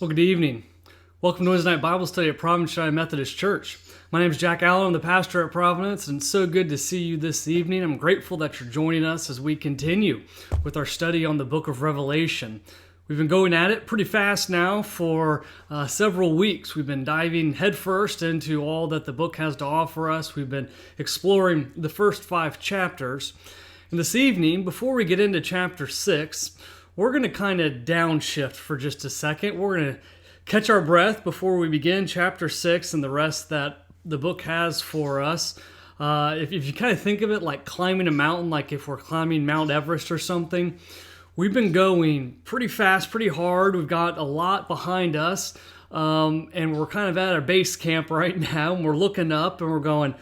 Well, good evening. Welcome to Wednesday Night Bible Study at Providence United Methodist Church. My name is Jack Allen. I'm the pastor at Providence, and it's so good to see you this evening. I'm grateful that you're joining us as we continue with our study on the book of Revelation. We've been going at it pretty fast now for several weeks. We've been diving headfirst into all that the book has to offer us. We've been exploring the first 5 chapters. And this evening, before we get into chapter 6, we're going to kind of downshift for just a second. We're going to catch our breath before we begin chapter 6 and the rest that the book has for us. If you kind of think of it like climbing a mountain, like if we're climbing Mount Everest or something, we've been going pretty fast, pretty hard. We've got a lot behind us, and we're kind of at our base camp right now, and we're looking up and we're going,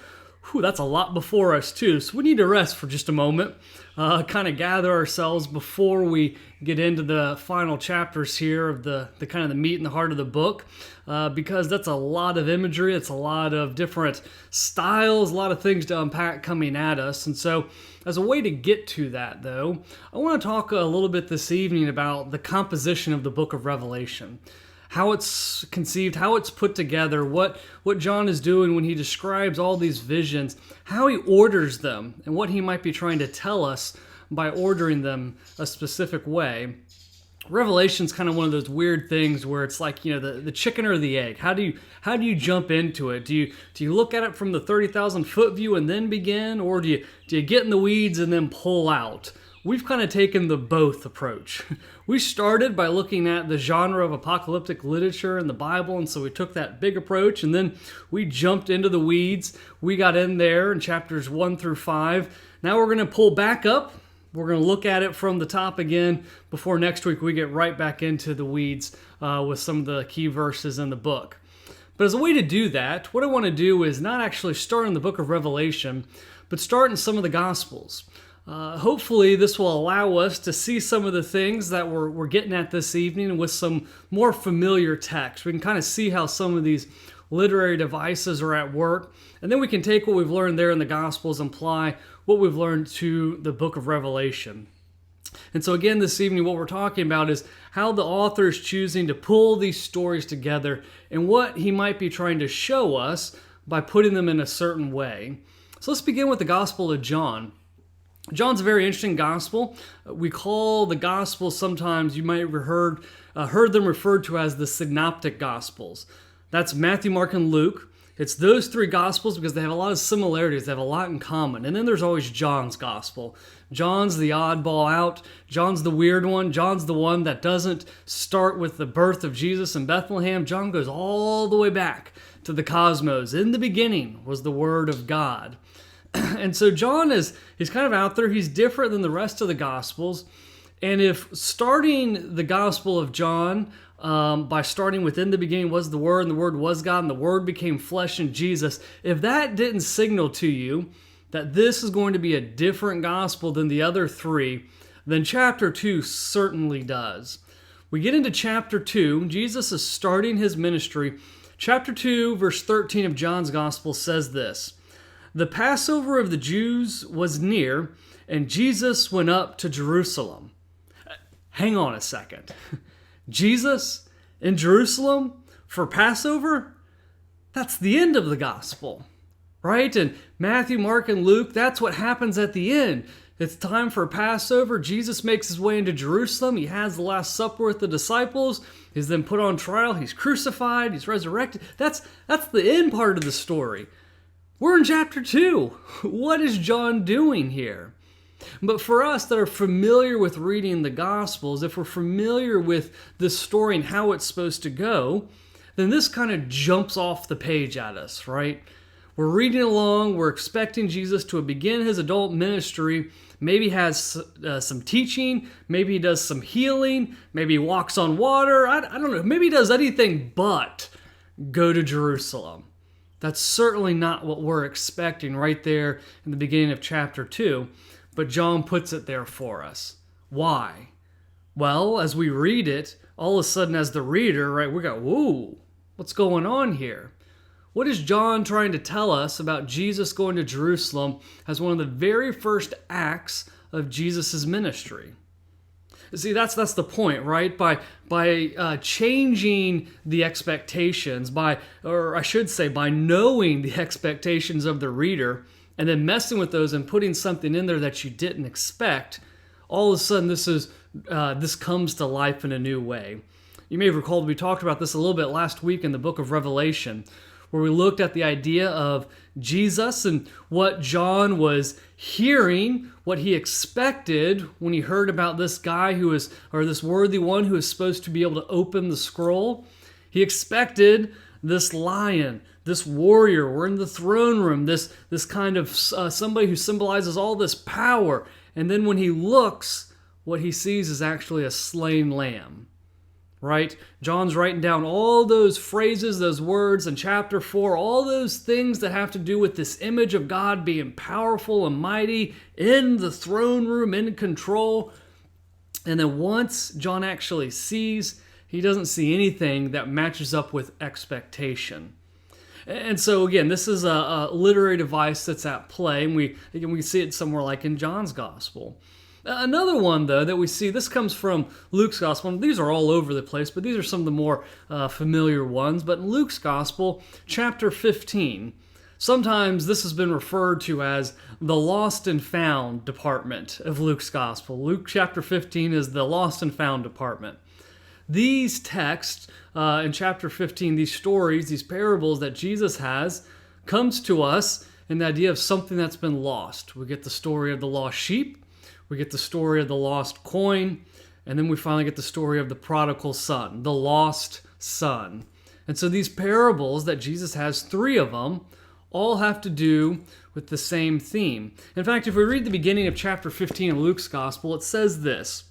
whew, that's a lot before us too. So we need to rest for just a moment, kind of gather ourselves before we get into the final chapters here of the kind of the meat and the heart of the book, because that's a lot of imagery. It's a lot of different styles, a lot of things to unpack coming at us. And so as a way to get to that, though, I want to talk a little bit this evening about the composition of the book of Revelation. How it's conceived, how it's put together, what John is doing when he describes all these visions, how he orders them, and what he might be trying to tell us by ordering them a specific way. Revelation's kind of one of those weird things where it's like, the chicken or the egg. How do you jump into it? Do you look at it from the 30,000 foot view and then begin, or do you get in the weeds and then pull out? We've kind of taken the both approach. We started by looking at the genre of apocalyptic literature in the Bible, and so we took that big approach, and then we jumped into the weeds. We got in there in chapters 1 through 5. Now we're going to pull back up. We're going to look at it from the top again before next week we get right back into the weeds with some of the key verses in the book. But as a way to do that, what I want to do is not actually start in the book of Revelation, but start in some of the Gospels. Hopefully this will allow us to see some of the things that we're getting at this evening with some more familiar text. We can kind of see how some of these literary devices are at work, and then we can take what we've learned there in the Gospels and apply what we've learned to the book of Revelation. And so again, this evening, what we're talking about is how the author is choosing to pull these stories together and what he might be trying to show us by putting them in a certain way. So let's begin with the Gospel of John. John's a very interesting gospel. We call the gospels sometimes, you might have heard them referred to as the synoptic gospels. That's Matthew, Mark, and Luke. It's those 3 gospels because they have a lot of similarities. They have a lot in common. And then there's always John's gospel. John's the oddball out. John's the weird one. John's the one that doesn't start with the birth of Jesus in Bethlehem. John goes all the way back to the cosmos. In the beginning was the Word of God. And so John he's kind of out there. He's different than the rest of the Gospels. And if starting the Gospel of John by starting within the beginning was the Word, and the Word was God, and the Word became flesh in Jesus, if that didn't signal to you that this is going to be a different Gospel than the other 3, then chapter 2 certainly does. We get into chapter 2. Jesus is starting his ministry. Chapter 2, verse 13 of John's Gospel says this: "The Passover of the Jews was near, and Jesus went up to Jerusalem." Hang on a second. Jesus in Jerusalem for Passover? That's the end of the gospel, right? And Matthew, Mark, and Luke, that's what happens at the end. It's time for Passover. Jesus makes his way into Jerusalem. He has the Last Supper with the disciples. He's then put on trial. He's crucified. He's resurrected. That's the end part of the story. We're in chapter 2. What is John doing here? But for us that are familiar with reading the Gospels, if we're familiar with this story and how it's supposed to go, then this kind of jumps off the page at us, right? We're reading along, we're expecting Jesus to begin his adult ministry, maybe has some teaching, maybe he does some healing, maybe he walks on water, I don't know, maybe he does anything but go to Jerusalem. That's certainly not what we're expecting right there in the beginning of chapter 2, but John puts it there for us. Why? Well, as we read it, all of a sudden as the reader, right, we go, whoa, what's going on here? What is John trying to tell us about Jesus going to Jerusalem as one of the very first acts of Jesus' ministry? See, that's the point, right? By changing the expectations, or I should say, by knowing the expectations of the reader, and then messing with those and putting something in there that you didn't expect, all of a sudden this comes to life in a new way. You may have recalled we talked about this a little bit last week in the book of Revelation, where we looked at the idea of Jesus and what John was hearing, what he expected when he heard about this guy or this worthy one who is supposed to be able to open the scroll. He expected this lion, this warrior. We're in the throne room, this kind of somebody who symbolizes all this power. And then when he looks, what he sees is actually a slain lamb. Right? John's writing down all those phrases, those words in chapter 4, all those things that have to do with this image of God being powerful and mighty in the throne room, in control. And then once John actually sees, he doesn't see anything that matches up with expectation. And so again, this is a literary device that's at play, and we see it somewhere like in John's gospel. Another one, though, that we see, this comes from Luke's Gospel. These are all over the place, but these are some of the more familiar ones. But in Luke's Gospel, chapter 15, sometimes this has been referred to as the lost and found department of Luke's Gospel. Luke chapter 15 is the lost and found department. These texts in chapter 15, these stories, these parables that Jesus has, comes to us in the idea of something that's been lost. We get the story of the lost sheep. We get the story of the lost coin, and then we finally get the story of the prodigal son, the lost son. And so these parables that Jesus has, 3 of them, all have to do with the same theme. In fact, if we read the beginning of chapter 15 of Luke's Gospel, it says this: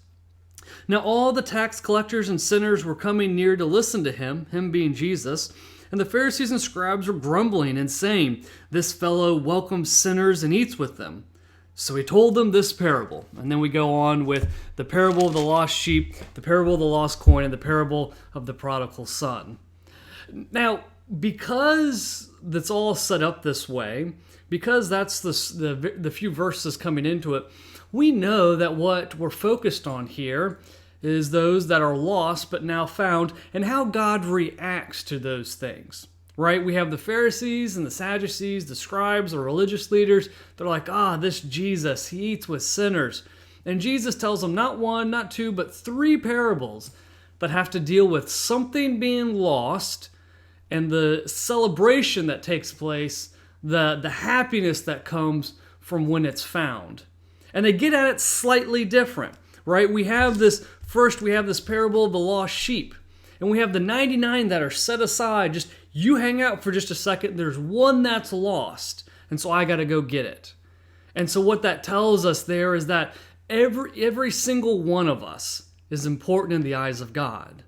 "Now all the tax collectors and sinners were coming near to listen to him being Jesus, and the Pharisees and scribes were grumbling and saying, 'This fellow welcomes sinners and eats with them.' So he told them this parable." And then we go on with the parable of the lost sheep, the parable of the lost coin, and the parable of the prodigal son. Now, because that's all set up this way, because that's the few verses coming into it, we know that what we're focused on here is those that are lost but now found, and how God reacts to those things. Right? We have the Pharisees and the Sadducees, the scribes, the religious leaders. They're like, this Jesus, he eats with sinners. And Jesus tells them not 1, not 2, but 3 parables that have to deal with something being lost and the celebration that takes place, the happiness that comes from when it's found. And they get at it slightly different, right? We have this parable of the lost sheep. And we have the 99 that are set aside. Just you hang out for just a second. There's one that's lost. And so I got to go get it. And so what that tells us there is that every single one of us is important in the eyes of God.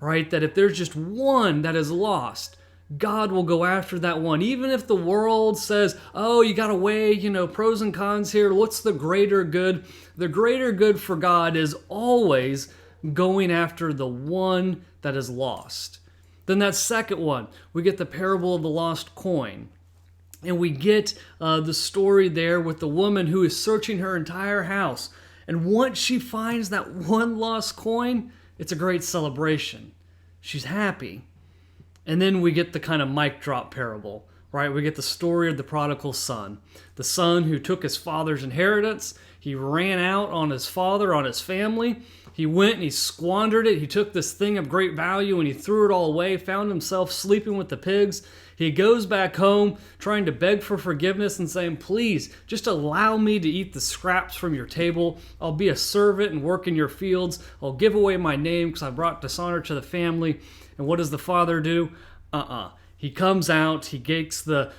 Right? That if there's just one that is lost, God will go after that one. Even if the world says, you got to weigh, pros and cons here. What's the greater good? The greater good for God is always going after the one that is lost. Then that second one, we get the parable of the lost coin. And we get the story there with the woman who is searching her entire house. And once she finds that one lost coin, it's a great celebration. She's happy. And then we get the kind of mic drop parable, right? We get the story of the prodigal son. The son who took his father's inheritance. He ran out on his father, on his family. He went and he squandered it. He took this thing of great value and he threw it all away, found himself sleeping with the pigs. He goes back home trying to beg for forgiveness and saying, "Please, just allow me to eat the scraps from your table. I'll be a servant and work in your fields. I'll give away my name because I brought dishonor to the family." And what does the father do? He comes out, he takes the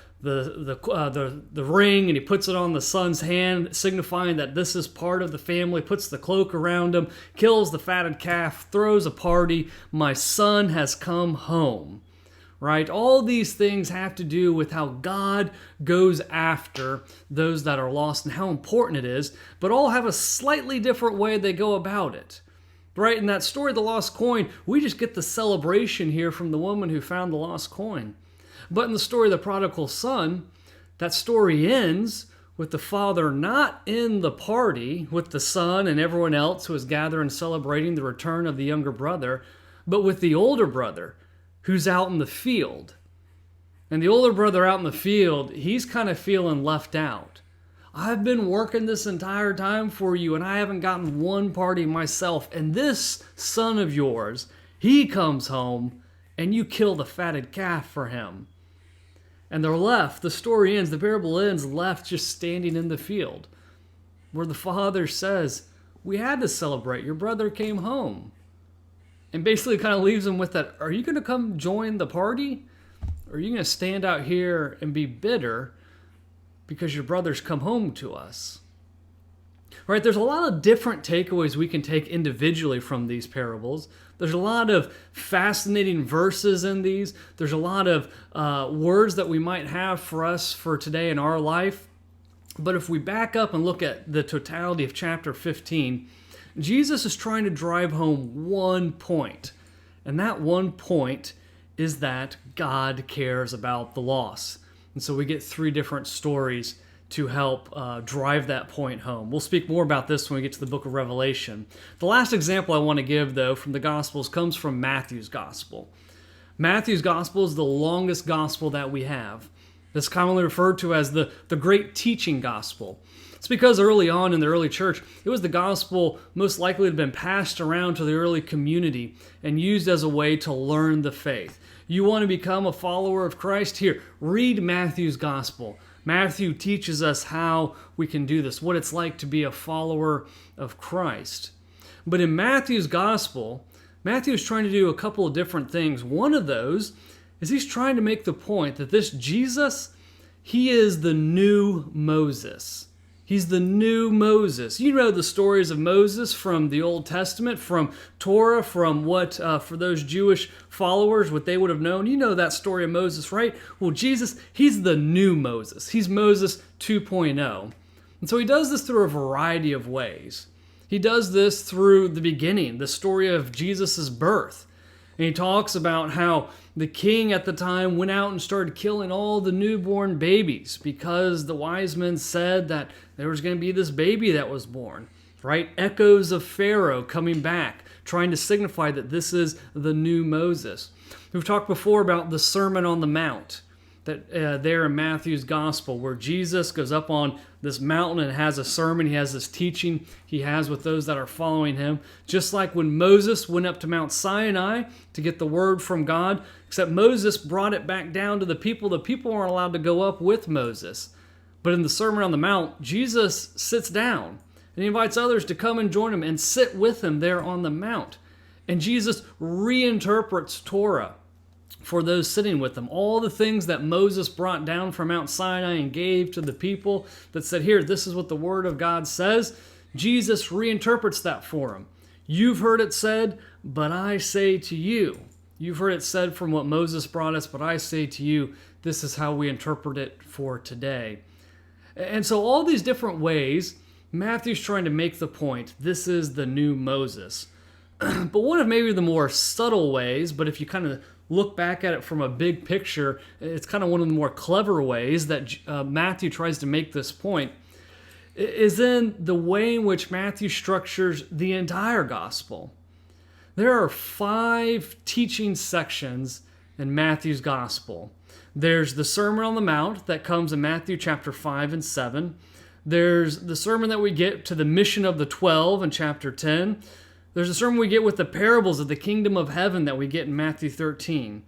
ring and he puts it on the son's hand, signifying that this is part of the family, puts the cloak around him, kills the fatted calf, throws a party. My son has come home. Right? All these things have to do with how God goes after those that are lost and how important it is, but all have a slightly different way they go about it. Right? In that story of the lost coin, we just get the celebration here from the woman who found the lost coin. But in the story of the prodigal son, that story ends with the father not in the party with the son and everyone else who is gathering celebrating the return of the younger brother, but with the older brother who's out in the field. And the older brother out in the field, he's kind of feeling left out. I've been working this entire time for you and I haven't gotten one party myself. And this son of yours, he comes home and you kill the fatted calf for him. And they're left, the story ends, the parable ends, left just standing in the field where the father says, we had to celebrate, your brother came home. And basically kind of leaves them with that, are you going to come join the party? Or are you going to stand out here and be bitter because your brother's come home to us? Right? There's a lot of different takeaways we can take individually from these parables. There's a lot of fascinating verses in these. There's a lot of words that we might have for us for today in our life. But if we back up and look at the totality of chapter 15, Jesus is trying to drive home one point. And that one point is that God cares about the lost. And so we get three different stories to help drive that point home. We'll speak more about this when we get to the book of Revelation. The last example I want to give, though, from the Gospels comes from Matthew's Gospel. Matthew's Gospel is the longest Gospel that we have. It's commonly referred to as the great teaching Gospel. It's because early on in the early church, it was the Gospel most likely to have been passed around to the early community and used as a way to learn the faith. You want to become a follower of Christ? Here, read Matthew's Gospel. Matthew teaches us how we can do this, what it's like to be a follower of Christ. But in Matthew's Gospel, Matthew is trying to do a couple of different things. One of those is he's trying to make the point that this Jesus, he is the new Moses. He's the new Moses. You know the stories of Moses from the Old Testament, from Torah, from what, for those Jewish followers, what they would have known. You know that story of Moses, right? Well, Jesus, he's the new Moses. He's Moses 2.0. And so he does this through a variety of ways. He does this through the beginning, the story of Jesus' birth. And he talks about how the king at the time went out and started killing all the newborn babies because the wise men said that there was going to be this baby that was born, right? Echoes of Pharaoh coming back, trying to signify that this is the new Moses. We've talked before about the Sermon on the Mount, that there in Matthew's Gospel, where Jesus goes up on this mountain and has a sermon. He has this teaching he has with those that are following him. Just like when Moses went up to Mount Sinai to get the word from God, except Moses brought it back down to the people. The people weren't allowed to go up with Moses. But in the Sermon on the Mount, Jesus sits down and he invites others to come and join him and sit with him there on the mount. And Jesus reinterprets Torah for those sitting with them. All the things that Moses brought down from Mount Sinai and gave to the people that said, here, this is what the Word of God says. Jesus reinterprets that for them. You've heard it said, but I say to you. You've heard it said from what Moses brought us, but I say to you, this is how we interpret it for today. And so all these different ways, Matthew's trying to make the point, this is the new Moses. But one of maybe the more subtle ways, but if you kind of look back at it from a big picture, it's kind of one of the more clever ways that Matthew tries to make this point, is in the way in which Matthew structures the entire gospel. There are 5 teaching sections in Matthew's gospel. There's the Sermon on the Mount that comes in Matthew chapter 5 and 7. There's the sermon that we get to the mission of the 12 in chapter 10. There's a sermon we get with the parables of the kingdom of heaven that we get in Matthew 13.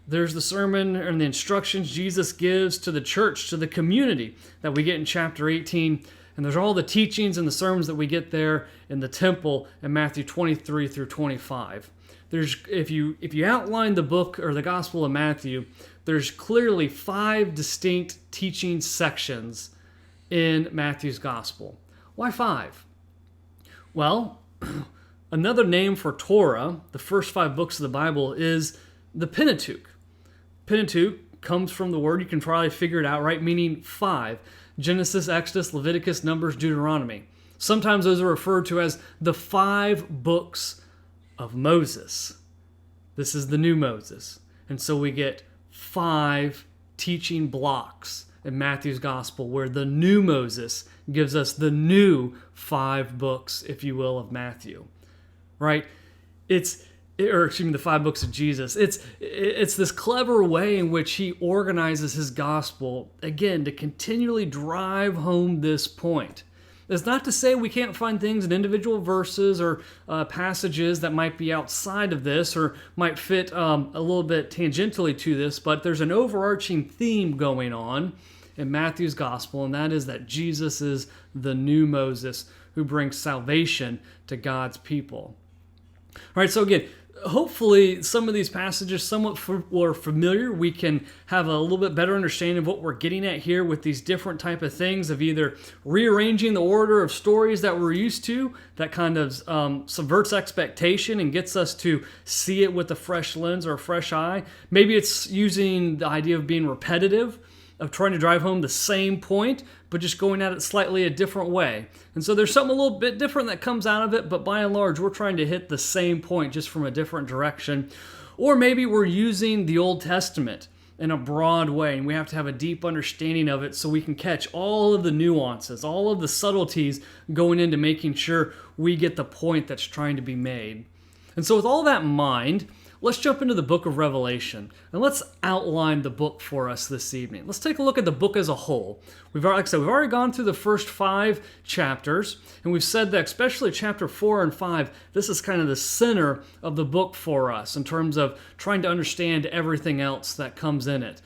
There's the sermon and the instructions Jesus gives to the church, to the community, that we get in chapter 18. And there's all the teachings and the sermons that we get there in the temple in Matthew 23 through 25. If you outline the book or the Gospel of Matthew, there's clearly 5 distinct teaching sections in Matthew's Gospel. Why 5? Well, another name for Torah, the first 5 books of the Bible, is the Pentateuch. Pentateuch comes from the word, you can probably figure it out, right? Meaning 5. Genesis, Exodus, Leviticus, Numbers, Deuteronomy. Sometimes those are referred to as the 5 books of Moses. This is the new Moses. And so we get 5 teaching blocks in Matthew's gospel, where the new Moses gives us the new 5 books, if you will, of Matthew, right? The 5 books of Jesus. It's this clever way in which he organizes his gospel, again, to continually drive home this point. It's not to say we can't find things in individual verses or passages that might be outside of this or might fit a little bit tangentially to this, but there's an overarching theme going on in Matthew's gospel, and that is that Jesus is the new Moses who brings salvation to God's people. All right, so again, hopefully some of these passages somewhat are familiar. We can have a little bit better understanding of what we're getting at here with these different type of things of either rearranging the order of stories that we're used to, that kind of subverts expectation and gets us to see it with a fresh lens or a fresh eye. Maybe it's using the idea of being repetitive, of trying to drive home the same point, but just going at it slightly a different way. And so there's something a little bit different that comes out of it, but by and large, we're trying to hit the same point just from a different direction. Or maybe we're using the Old Testament in a broad way, and we have to have a deep understanding of it so we can catch all of the nuances, all of the subtleties going into making sure we get the point that's trying to be made. And so with all that in mind, let's jump into the book of Revelation, and let's outline the book for us this evening. Let's take a look at the book as a whole. Like I said, we've already gone through the first 5 chapters, and we've said that especially chapter 4 and 5, this is kind of the center of the book for us in terms of trying to understand everything else that comes in it.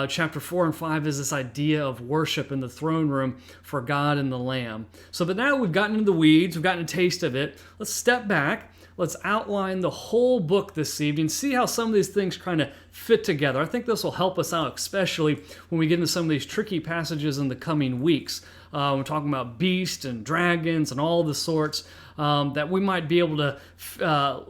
Chapter 4 and 5 is this idea of worship in the throne room for God and the Lamb. But now we've gotten into the weeds, we've gotten a taste of it. Let's step back. Let's outline the whole book this evening, see how some of these things kind of fit together. I think this will help us out, especially when we get into some of these tricky passages in the coming weeks. We're talking about beasts and dragons and all the sorts that we might be able to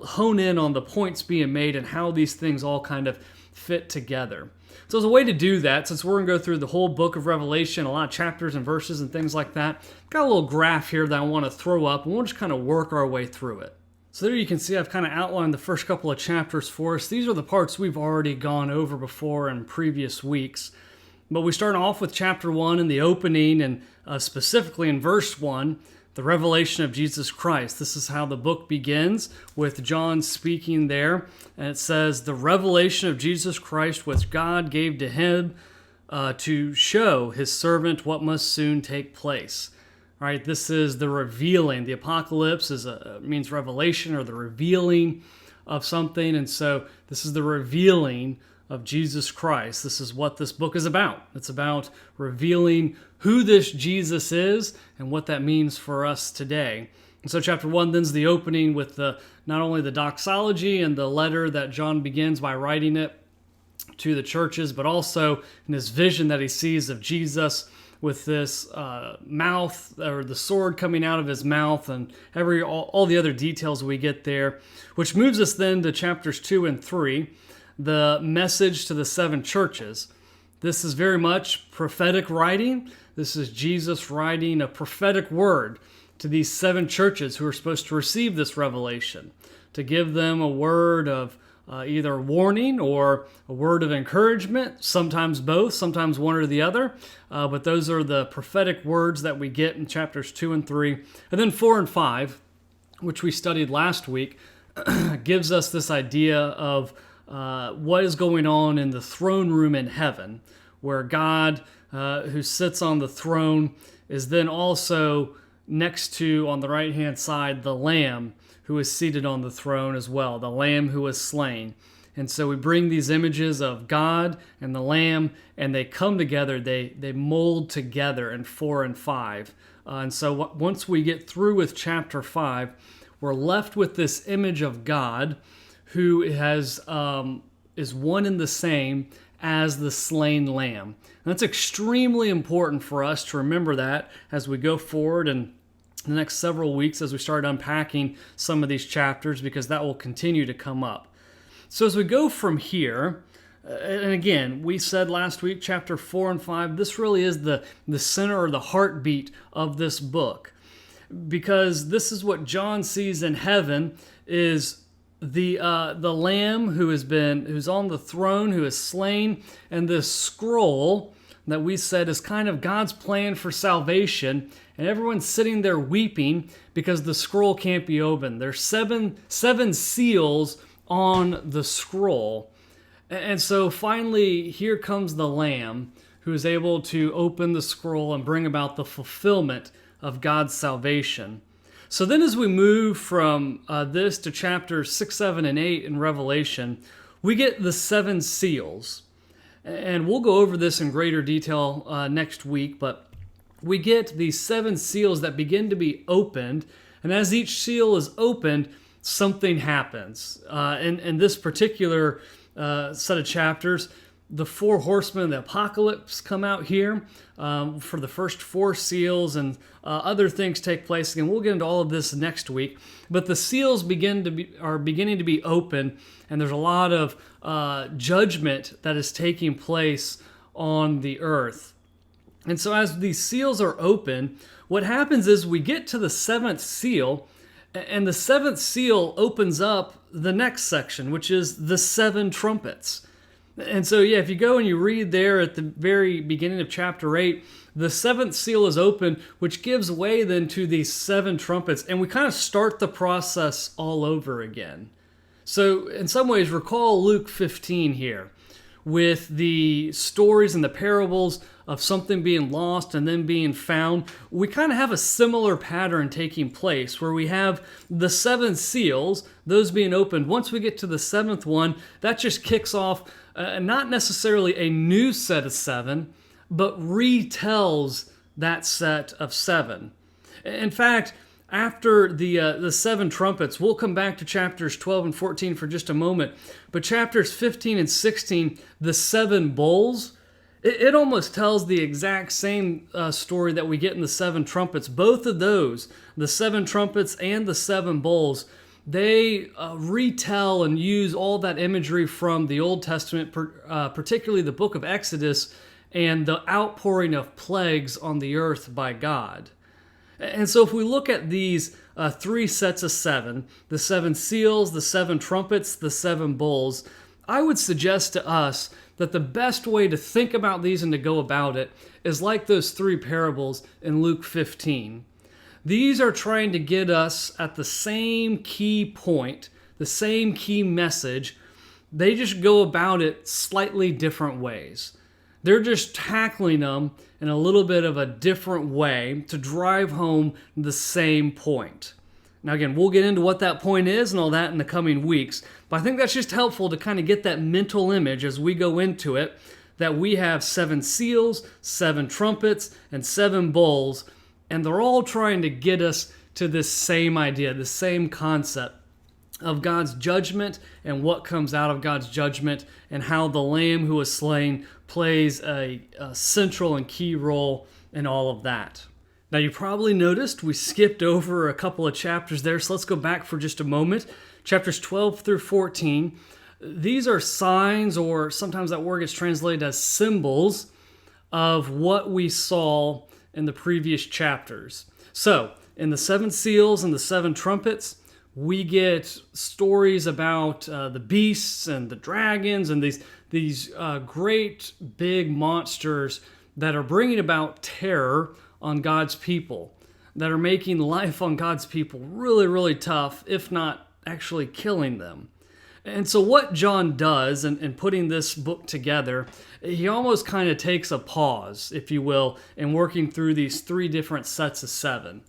hone in on the points being made and how these things all kind of fit together. So as a way to do that, since we're going to go through the whole book of Revelation, a lot of chapters and verses and things like that, I've got a little graph here that I want to throw up, and we'll just kind of work our way through it. So there you can see I've kind of outlined the first couple of chapters for us. These are the parts we've already gone over before in previous weeks. But we start off with chapter 1 in the opening, and specifically in verse 1, the revelation of Jesus Christ. This is how the book begins, with John speaking there. And it says, the revelation of Jesus Christ which God gave to him to show his servant what must soon take place. Right, this is the revealing. The apocalypse means revelation or the revealing of something. And so this is the revealing of Jesus Christ. This is what this book is about. It's about revealing who this Jesus is and what that means for us today. And so chapter 1 then's the opening with not only the doxology and the letter that John begins by writing it to the churches, but also in this vision that he sees of Jesus with this mouth, or the sword coming out of his mouth, and all the other details we get there, which moves us then to chapters 2 and 3, the message to the 7 churches. This is very much prophetic writing. This is Jesus writing a prophetic word to these 7 churches who are supposed to receive this revelation, to give them a word of either warning or a word of encouragement, sometimes both, sometimes one or the other. But those are the prophetic words that we get in chapters 2 and 3. And then 4 and 5, which we studied last week, gives us this idea of what is going on in the throne room in heaven, where God, who sits on the throne, is then also next to, on the right-hand side, the Lamb, who is seated on the throne as well, the Lamb who was slain. And so we bring these images of God and the Lamb, and they come together, they mold together in 4 and 5. And so once we get through with chapter 5, we're left with this image of God who is one and the same as the slain Lamb. And that's extremely important for us to remember that as we go forward and the next several weeks as we start unpacking some of these chapters, because that will continue to come up. So as we go from here, and again, we said last week, chapter 4 and 5, this really is the center or the heartbeat of this book, because this is what John sees in heaven is the Lamb who's on the throne, who is slain, and this scroll that we said is kind of God's plan for salvation, and everyone's sitting there weeping because the scroll can't be opened. There's seven seals on the scroll. And so finally, here comes the Lamb who is able to open the scroll and bring about the fulfillment of God's salvation. So then as we move from this to chapters 6, 7, and 8 in Revelation, we get the 7 seals. And we'll go over this in greater detail next week, but we get these 7 seals that begin to be opened, and as each seal is opened, something happens. In this particular set of chapters, the 4 horsemen of the apocalypse come out here for the first 4 seals, and other things take place. Again, we'll get into all of this next week. But the seals are beginning to be open, and there's a lot of judgment that is taking place on the earth. And so as these seals are open, what happens is we get to the 7th seal, and the 7th seal opens up the next section, which is the 7 trumpets. And so, if you go and you read there at the very beginning of chapter 8, the 7th seal is open, which gives way then to these 7 trumpets, and we kind of start the process all over again. So, in some ways, recall Luke 15 here, with the stories and the parables of something being lost and then being found. We kind of have a similar pattern taking place where we have the 7 seals, those being opened. Once we get to the 7th one, that just kicks off not necessarily a new set of 7, but retells that set of 7. In fact, after the 7 trumpets, we'll come back to chapters 12 and 14 for just a moment, but chapters 15 and 16, the 7 bowls, it almost tells the exact same story that we get in the 7 trumpets. Both of those, the 7 trumpets and the 7 bowls, they retell and use all that imagery from the Old Testament, particularly the book of Exodus, and the outpouring of plagues on the earth by God. And so if we look at these 3 sets of 7, the 7 seals, the 7 trumpets, the 7 bowls, I would suggest to us that the best way to think about these and to go about it is like those 3 parables in Luke 15. These are trying to get us at the same key point, the same key message. They just go about it slightly different ways. They're just tackling them in a little bit of a different way to drive home the same point. Now again, we'll get into what that point is and all that in the coming weeks, but I think that's just helpful to kind of get that mental image as we go into it, that we have 7 seals, 7 trumpets, and 7 bowls, and they're all trying to get us to this same idea, the same concept of God's judgment and what comes out of God's judgment, and how the Lamb who was slain plays a central and key role in all of that. Now, you probably noticed we skipped over a couple of chapters there, so let's go back for just a moment. Chapters 12 through 14, these are signs, or sometimes that word gets translated as symbols, of what we saw in the previous chapters. So, in the 7 seals and the 7 trumpets, we get stories about the beasts and the dragons and these great big monsters that are bringing about terror on God's people, that are making life on God's people really, really tough, if not actually killing them. And so what John does in putting this book together, he almost kind of takes a pause, if you will, in working through these 3 different sets of 7.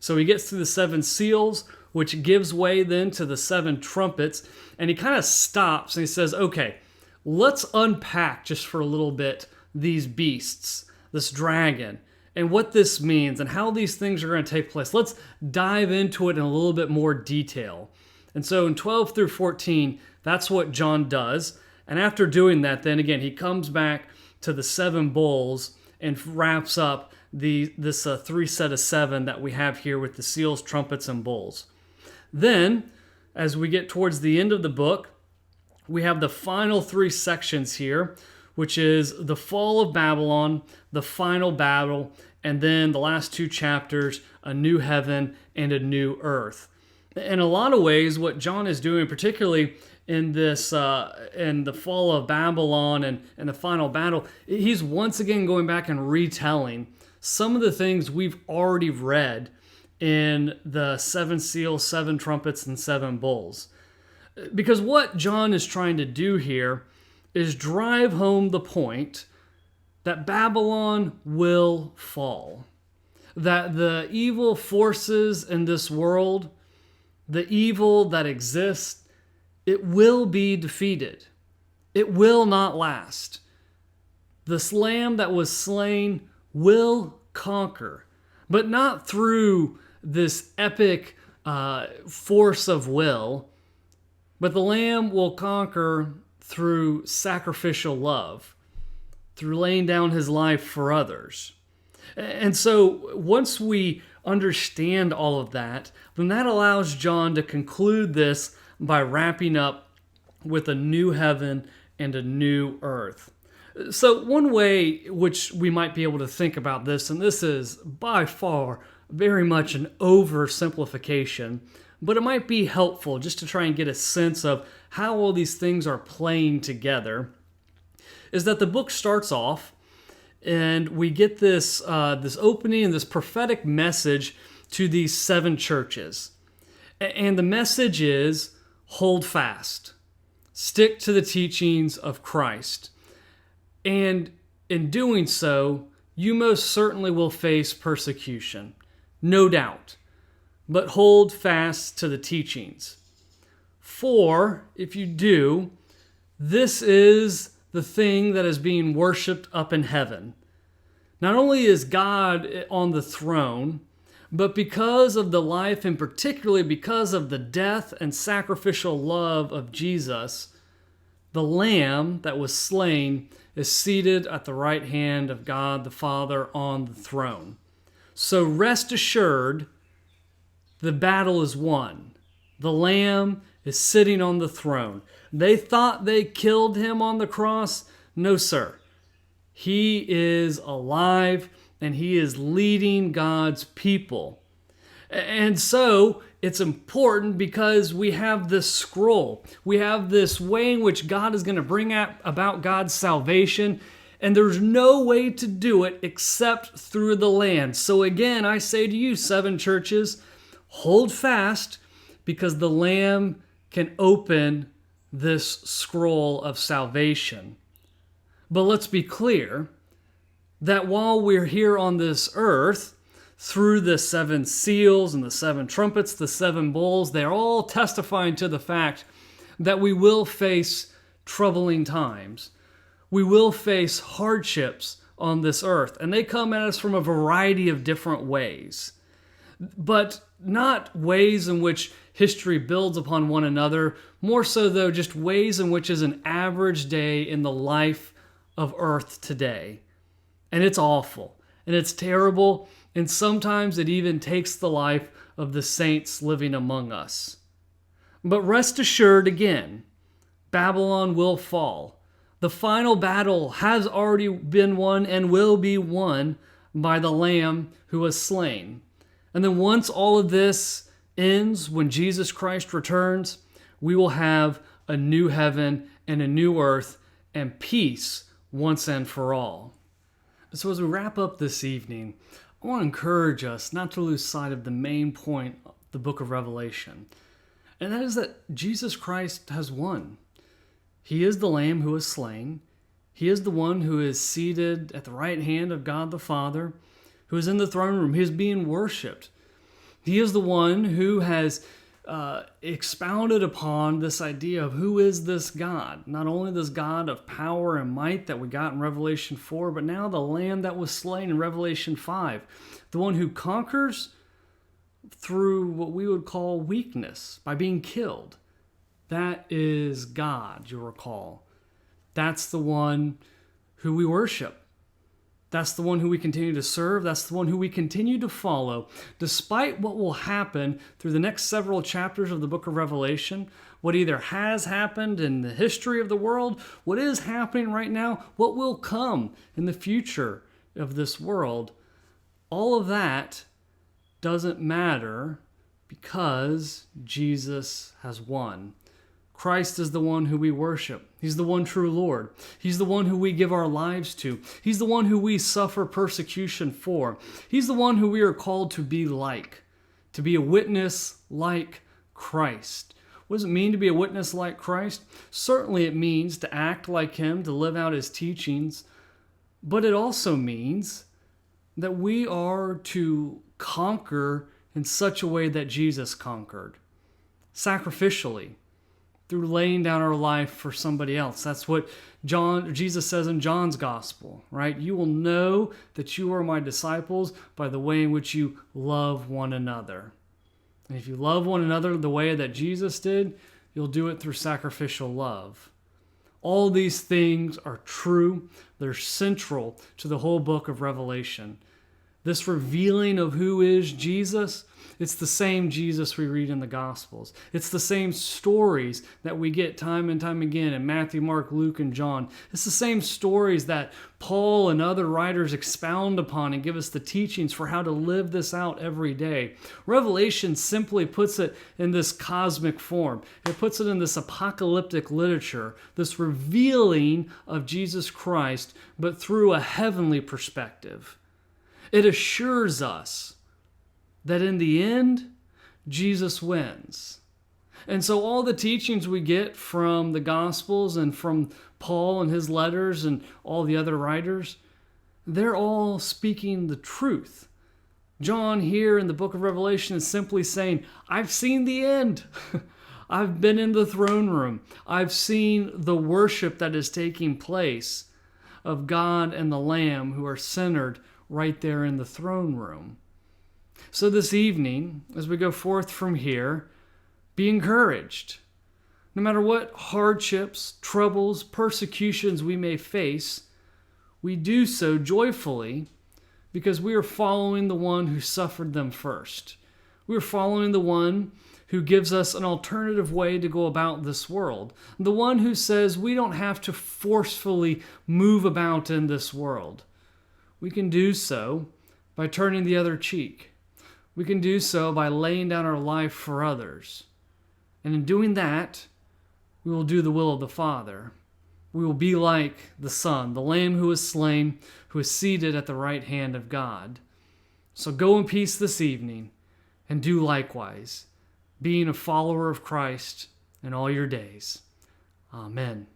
So he gets to the 7 seals, which gives way then to the 7 trumpets, and he kind of stops and he says, okay, let's unpack just for a little bit these beasts, this dragon, and what this means and how these things are going to take place. Let's dive into it in a little bit more detail. And so in 12 through 14, that's what John does. And after doing that, then again, he comes back to the 7 bowls and wraps up this 3 set of 7 that we have here with the seals, trumpets, and bowls. Then, as we get towards the end of the book, we have the final 3 sections here, which is the fall of Babylon, the final battle, and then the last 2 chapters, a new heaven and a new earth. In a lot of ways, what John is doing, particularly in this, in the fall of Babylon and the final battle, he's once again going back and retelling some of the things we've already read in the seven seals, seven trumpets, and seven bowls. Because what John is trying to do here is drive home the point that Babylon will fall, that the evil forces in this world, the evil that exists, it will be defeated. It will not last. This lamb that was slain will conquer, but not through this epic force of will, but the lamb will conquer through sacrificial love, through laying down his life for others. And so once we understand all of that, then that allows John to conclude this by wrapping up with a new heaven and a new earth. So one way which we might be able to think about this, and this is by far very much an oversimplification, but it might be helpful just to try and get a sense of how all these things are playing together, is that the book starts off and we get this opening and this prophetic message to these seven churches. And the message is, hold fast. Stick to the teachings of Christ. And in doing so, you most certainly will face persecution. No doubt. But hold fast to the teachings. For, if you do, this is the thing that is being worshipped up in heaven. Not only is God on the throne, but because of the life and particularly because of the death and sacrificial love of Jesus, the Lamb that was slain is seated at the right hand of God the Father on the throne. So rest assured, the battle is won. The Lamb is sitting on the throne. They thought they killed him on the cross. No, sir. He is alive and he is leading God's people. And so it's important because we have this scroll. We have this way in which God is going to bring about God's salvation. And there's no way to do it except through the Lamb. So again, I say to you, seven churches, hold fast because the Lamb can open this scroll of salvation. But let's be clear that while we're here on this earth, through the seven seals and the seven trumpets, the seven bowls, they're all testifying to the fact that we will face troubling times. We will face hardships on this earth, and they come at us from a variety of different ways. But not ways in which history builds upon one another, more so though just ways in which is an average day in the life of earth today. And it's awful, and it's terrible, and sometimes it even takes the life of the saints living among us. But rest assured again, Babylon will fall. The final battle has already been won and will be won by the Lamb who was slain. And then once all of this ends, when Jesus Christ returns, we will have a new heaven and a new earth and peace once and for all. So as we wrap up this evening, I want to encourage us not to lose sight of the main point of the book of Revelation. And that is that Jesus Christ has won. He is the Lamb who is slain. He is the one who is seated at the right hand of God the Father, who is in the throne room. He is being worshipped. He is the one who has expounded upon this idea of who is this God. Not only this God of power and might that we got in Revelation 4, but now the Lamb that was slain in Revelation 5. The one who conquers through what we would call weakness, by being killed. That is God, you'll recall. That's the one who we worship. That's the one who we continue to serve. That's the one who we continue to follow. Despite what will happen through the next several chapters of the book of Revelation, what either has happened in the history of the world, what is happening right now, what will come in the future of this world, all of that doesn't matter Because Jesus has won. Christ is the one who we worship. He's the one true Lord. He's the one who we give our lives to. He's the one who we suffer persecution for. He's the one who we are called to be like, to be a witness like Christ. What does it mean to be a witness like Christ? Certainly it means to act like Him, to live out His teachings, but it also means that we are to conquer in such a way that Jesus conquered, sacrificially, through laying down our life for somebody else. That's what Jesus says in John's gospel, right? You will know that you are my disciples by the way in which you love one another. And if you love one another the way that Jesus did, you'll do it through sacrificial love. All these things are true. They're central to the whole book of Revelation. This revealing of who is Jesus, it's the same Jesus we read in the Gospels. It's the same stories that we get time and time again in Matthew, Mark, Luke, and John. It's the same stories that Paul and other writers expound upon and give us the teachings for how to live this out every day. Revelation simply puts it in this cosmic form. It puts it in this apocalyptic literature, this revealing of Jesus Christ, but through a heavenly perspective. It assures us that in the end, Jesus wins. And so all the teachings we get from the Gospels and from Paul and his letters and all the other writers, they're all speaking the truth. John here in the book of Revelation is simply saying, I've seen the end. I've been in the throne room. I've seen the worship that is taking place of God and the Lamb who are centered right there in the throne room. So this evening, as we go forth from here, be encouraged. No matter what hardships, troubles, persecutions we may face, we do so joyfully because we are following the one who suffered them first. We are following the one who gives us an alternative way to go about this world. The one who says we don't have to forcefully move about in this world. We can do so by turning the other cheek. We can do so by laying down our life for others. And in doing that, we will do the will of the Father. We will be like the Son, the Lamb who was slain, who is seated at the right hand of God. So go in peace this evening and do likewise, being a follower of Christ in all your days. Amen.